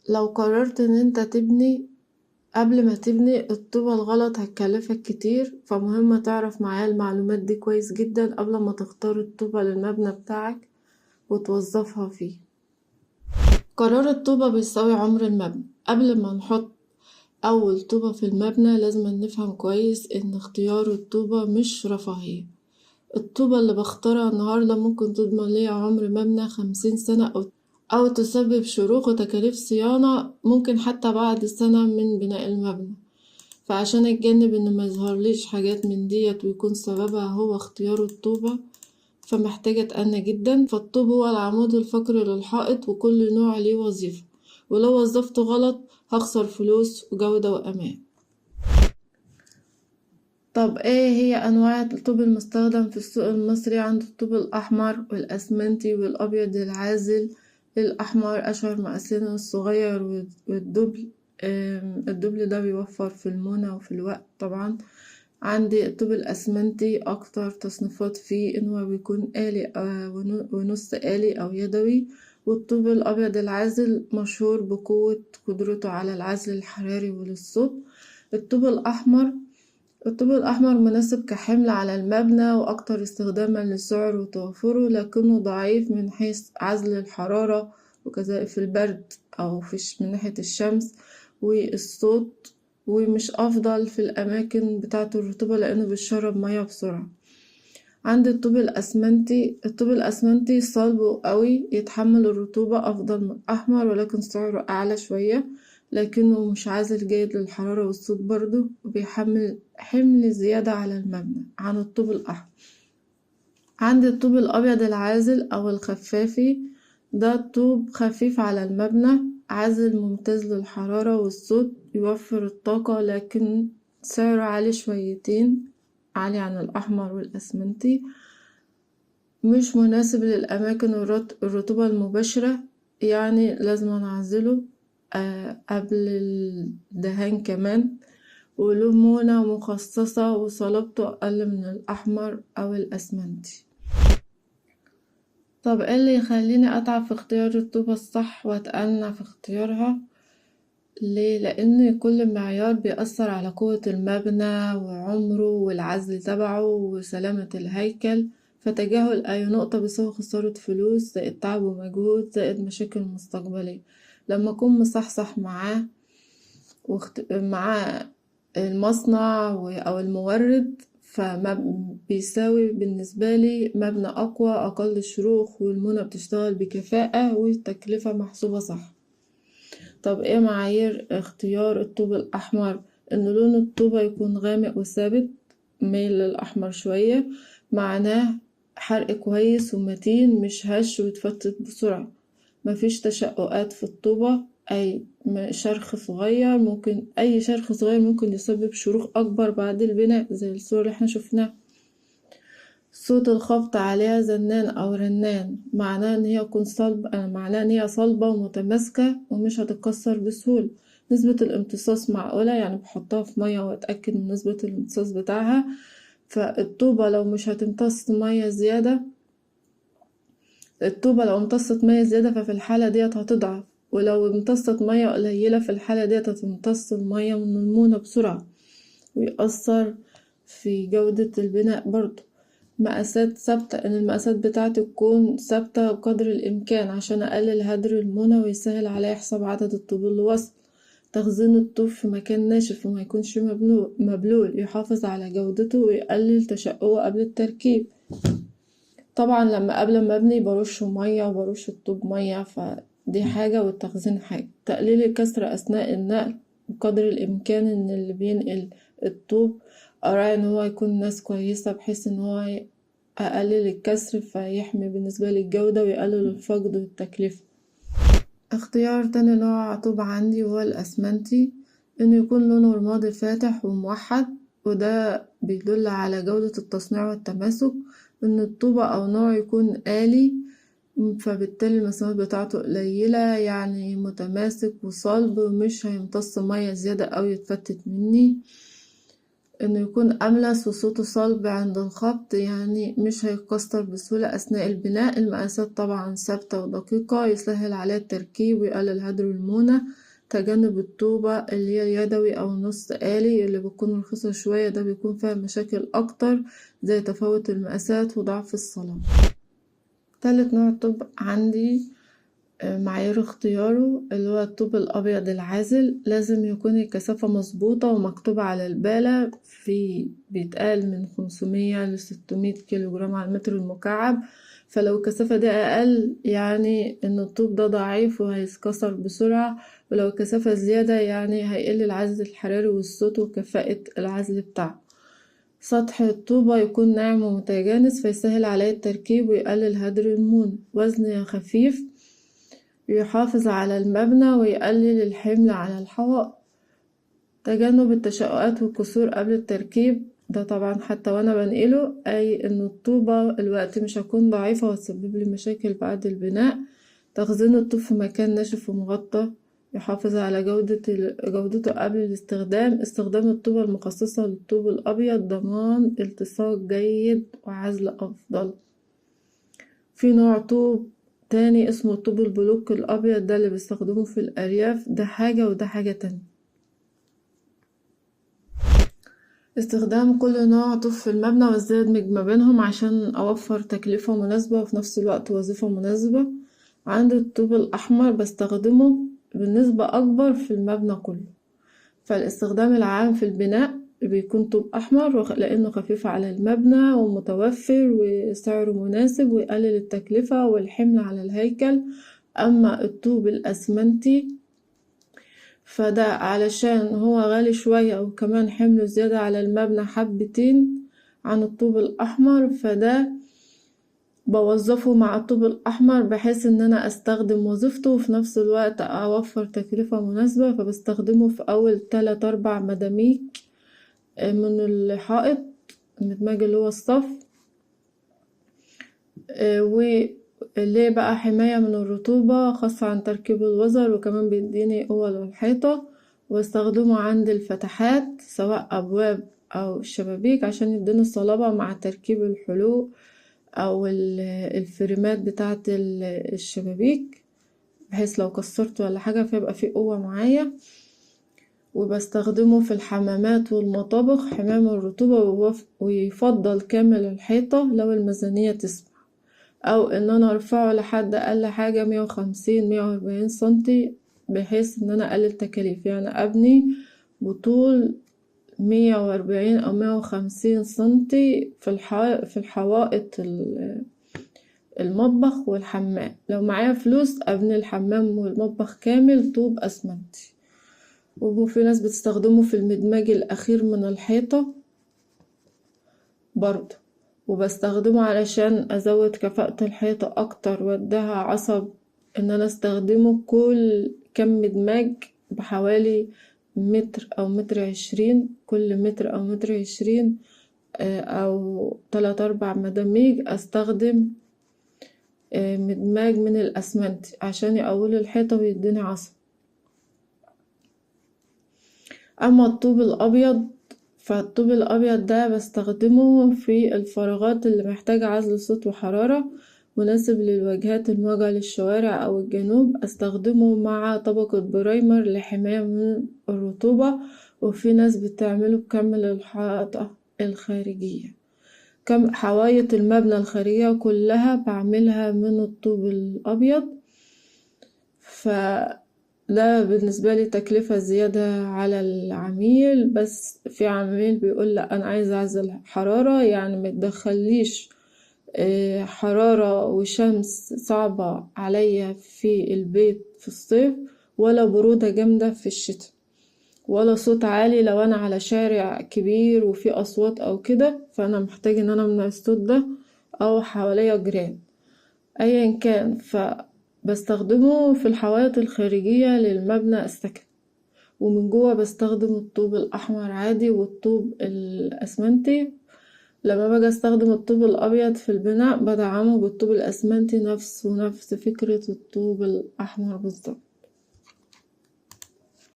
لو قررت ان انت تبني، قبل ما تبني الطوبة الغلط هتكلفك كتير، فمهم تعرف معايا المعلومات دي كويس جدا قبل ما تختار الطوبة للمبنى بتاعك وتوظفها فيه. قرار الطوبة بيساوي عمر المبنى. قبل ما نحط أول طوبة في المبنى لازم نفهم كويس إن اختيار الطوبة مش رفاهية. الطوبة اللي بختارها النهاردة ممكن تضمن ليا عمر مبنى 50 سنة أو تسبب شروخ وتكاليف صيانة ممكن حتى بعد سنة من بناء المبنى. فعشان أتجنب إن ميظهرليش حاجات من ديت ويكون سببها هو اختيار الطوبة، فمحتاجة أتأنى جدا. فالطوب هو العمود الفقري للحائط، وكل نوع ليه وظيفة، ولو وظفته غلط هخسر فلوس وجودة وأمان. طب ايه هي انواع الطوب المستخدم في السوق المصري؟ عند الطوب الاحمر والاسمنتي والابيض العازل. الاحمر اشهر مقاسين الصغير والدبل. الدبل ده بيوفر في المونة وفي الوقت طبعا. عندي الطوب الاسمنتي اكتر تصنيفات فيه ان هو بيكون آلي ونص آلي او يدوي. والطوب الابيض العازل مشهور بقوة قدرته على العزل الحراري وللصوت. الطوب الاحمر الطوب الأحمر مناسب كحمل على المبنى وأكتر استخداما للسعر وتوفره، لكنه ضعيف من حيث عزل الحرارة، وكذلك في البرد أو من ناحية الشمس والصوت، ومش أفضل في الأماكن بتاعة الرطوبة لأنه بيشرب مياه بسرعة. عند الطوب الأسمنتي صلب وقوي، يتحمل الرطوبة أفضل من الأحمر، ولكن سعره أعلى شوية، لكنه مش عازل جيد للحرارة والصوت برضه، وبيحمل حمل زيادة على المبنى عن الطوب الأحمر. عند الطوب الأبيض العازل أو الخفافي، ده طوب خفيف على المبنى، عازل ممتاز للحرارة والصوت، يوفر الطاقة، لكن سعره عالي شويتين، عالي عن الأحمر والأسمنتي. مش مناسب للأماكن الرطوبة المباشرة، يعني لازم نعزله قبل الدهان كمان، وله مونة مخصصة وصلابته أقل من الأحمر أو الأسمنتي. طب ايه اللي يخليني أتعب في اختيار الطوبة الصح وأتأنى في اختيارها؟ ليه؟ لأن كل معيار بيأثر على قوة المبنى وعمره والعزل تبعه وسلامة الهيكل، فتجاهل أي نقطة بيساوي خسارة فلوس زائد تعب ومجهود زائد مشاكل مستقبلية. لما أكون مصحصح مع المصنع أو المورد، فما بيساوي بالنسبة لي مبنى أقوى، أقل شروخ، والمونة بتشتغل بكفاءة، والتكلفة محسوبة صح. طب ايه معايير اختيار الطوب الأحمر؟ إن لون الطوبة يكون غامق وثابت، ميل للأحمر شوية، معناه حرق كويس ومتين، مش هش ويتفتت بسرعة. مفيش تشققات في الطوبة، أي شرخ صغير ممكن يسبب شروخ أكبر بعد البناء زي الصورة اللي احنا شفناها. صوت الخبط عليها زنان أو رنان، معناه إن هي صلبة ومتماسكة ومش هتتكسر بسهولة. نسبة الامتصاص معقولة، يعني بحطها في مية وأتأكد من نسبة الامتصاص بتاعها. فالطوبة لو مش هتمتص مية زيادة الطوبة لو امتصت مية زيادة ففي الحالة ديت هتضعف، ولو امتصت مية قليلة في الحالة ديت هتمتص المية من المونة بسرعة، ويأثر في جودة البناء برضو. مقاسات ثابتة، إن المقاسات بتاعتي تكون ثابتة بقدر الإمكان عشان أقلل هدر المونة ويسهل عليا حساب عدد الطوب اللي وصل. تخزين الطوب في مكان ناشف وما يكونش مبلول، يحافظ على جودته ويقلل تشققه قبل التركيب. طبعا قبل ما ابني برشه مية وبرش الطوب مية، فدي حاجة والتخزين حاجة. تقليل الكسر أثناء النقل بقدر الإمكان، إن اللي بينقل الطوب أراعي إن هو يكون ناس كويسة بحيث إن هو أقلل الكسر، فيحمي بالنسبة للجودة ويقلل الفقد والتكلفة. اختيار تاني نوع طوب عندي هو الأسمنتي، إنه يكون لونه رمادي فاتح وموحد، وده بيدل على جودة التصنيع والتماسك. إن الطوبة أو نوع يكون آلي، فبالتالي المسامات بتاعته قليلة، يعني متماسك وصلب ومش هيمتص مية زيادة أو يتفتت مني. إنه يكون أملس وصوته صلب عند الخبط، يعني مش هيتكسر بسهولة أثناء البناء. المقاسات طبعا ثابتة ودقيقة، يسهل عليه التركيب ويقلل هدر المونة. تجنب الطوبة اللي هي اليدوي أو النص آلي اللي بتكون رخيصة شوية، ده بيكون فيها مشاكل أكتر زي تفاوت المقاسات وضعف الصلابة. تالت نوع طوب عندي معايير اختياره اللي هو الطوب الأبيض العازل. لازم يكون الكثافة مظبوطة ومكتوبة على البالة، بيتقال من 500 ل600 كيلو جرام على المتر المكعب. فلو الكثافة دي أقل يعني إن الطوب ده ضعيف وهيتكسر بسرعة، ولو الكثافة زيادة يعني هيقل العزل الحراري والصوت وكفاءة العزل بتاعه. سطح الطوبة يكون ناعم ومتجانس فيسهل عليه التركيب ويقلل هدر المونة. وزن خفيف يحافظ على المبنى ويقلل الحمل على الحوائط. تجنب التشققات والكسور قبل التركيب، ده طبعا حتى وانا بنقله، اي ان الطوبة الوقت مش هتكون ضعيفة وتسبب لي مشاكل بعد البناء. تخزين الطوب في مكان ناشف ومغطى يحافظ على جودته قبل الاستخدام. استخدام الطوبة المخصصة للطوب الأبيض ضمان التصاق جيد وعزل أفضل. في نوع طوب تاني اسمه الطوب البلوك الأبيض، ده اللي بيستخدموه في الأرياف، ده حاجة وده حاجة تانية. استخدام كل نوع طوب في المبنى وازاي ادمج ما بينهم عشان اوفر تكلفة مناسبة وفي نفس الوقت وظيفة مناسبة. عندي الطوب الأحمر بستخدمه بنسبة أكبر في المبنى كله. فالاستخدام العام في البناء بيكون طوب أحمر لأنه خفيف على المبنى ومتوفر وسعره مناسب ويقلل التكلفة والحمل على الهيكل. أما الطوب الأسمنتي فده علشان هو غالي شوية وكمان حمله زيادة على المبنى حبتين عن الطوب الأحمر، فده بوظفه مع الطوب الأحمر بحيث إن أنا أستخدم وظيفته وفي نفس الوقت أوفر تكلفة مناسبة. فبستخدمه في أول 3-4 مداميك من الحائط، المدماج اللي هو الصف. وليه بقى حماية من الرطوبة خاصة عن تركيب الوزر، وكمان بيديني قوة للحيطة. واستخدمه عند الفتحات سواء أبواب أو شبابيك عشان يديني الصلابة مع تركيب الحلوق أو الفريمات بتاعة الشبابيك، بحيث لو كسرت ولا حاجة فيبقى فيه قوة معايا. وبستخدمه في الحمامات والمطابخ حماية من الرطوبة، ويفضل كامل الحيطة لو الميزانية تسمح، او ان انا ارفعه لحد اقل حاجة 150-140 سنتي بحيث ان انا اقلل تكاليف. يعني ابني بطول 140 او 150 سنتي في الحوائط المطبخ والحمام. لو معايا فلوس ابني الحمام والمطبخ كامل طوب اسمنتي. وفي ناس بتستخدمه في المدماج الاخير من الحيطة برضه، وبستخدمه علشان ازود كفاءة الحيطة اكتر واديها عصب. ان انا استخدمه كل كم مدماج بحوالي 1 أو 1.20 متر، كل 1 أو 1.20 متر، او 3-4 مداميج استخدم مدماج من الاسمنت عشان يقوي الحيطة ويديني عصب. اما الطوب الابيض فالطوب الابيض ده بستخدمه في الفراغات اللي محتاجة عزل صوت وحرارة، مناسب للواجهات المواجهة للشوارع او الجنوب. استخدمه مع طبقة برايمر لحماية من الرطوبة. وفي ناس بتعمله بكامل الحائط الخارجية. حوايط المبنى الخارجية كلها بعملها من الطوب الابيض. ده بالنسبة لي تكلفة زيادة على العميل، بس في عميل بيقول لا انا عايز اعزل حرارة، يعني متدخليش حرارة وشمس صعبة عليا في البيت في الصيف، ولا برودة جامدة في الشتاء، ولا صوت عالي لو انا على شارع كبير وفي اصوات او كده فانا محتاج ان انا امنع الصوت ده، او حواليا جيران ايا كان. بستخدمه في الحوائط الخارجية للمبنى السكن. ومن جوه بستخدم الطوب الأحمر عادي والطوب الأسمنتي. لما باجي استخدم الطوب الأبيض في البناء بدعمه بالطوب الأسمنتي نفس فكرة الطوب الأحمر بالظبط.